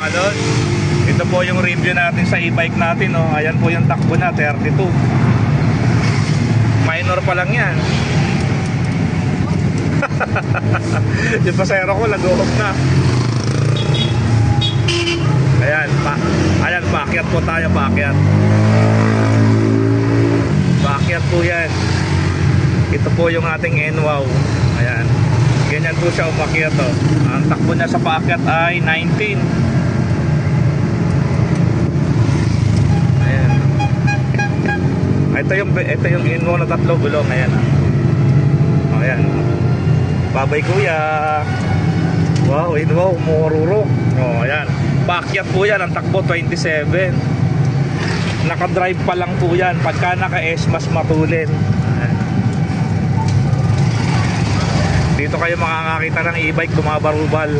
Kalon, ito po yung review natin sa e-bike natin, oh. Ayan po yung takbo na, 32. Minor pa lang yan. Yung pasero ko nag-off na. Ayan, paakyat po tayo, paakyat. Paakyat po yan. Ito po yung ating NWOW. Ayan, ganyan po siya umakyat, oh. Ang takbo niya sa paakyat ay 19. Ito yung NWOW na 3 gulong. Ayan, oh. Ayan. Babay kuya. Wow, NWOW moruro. Oh, ayan. Paakyat po yan. Ang takbo 27. Naka-drive pa lang po yan. Pagka naka-S mas matulin. Ayan. Dito kayo makakakita ng e-bike bumabarubal.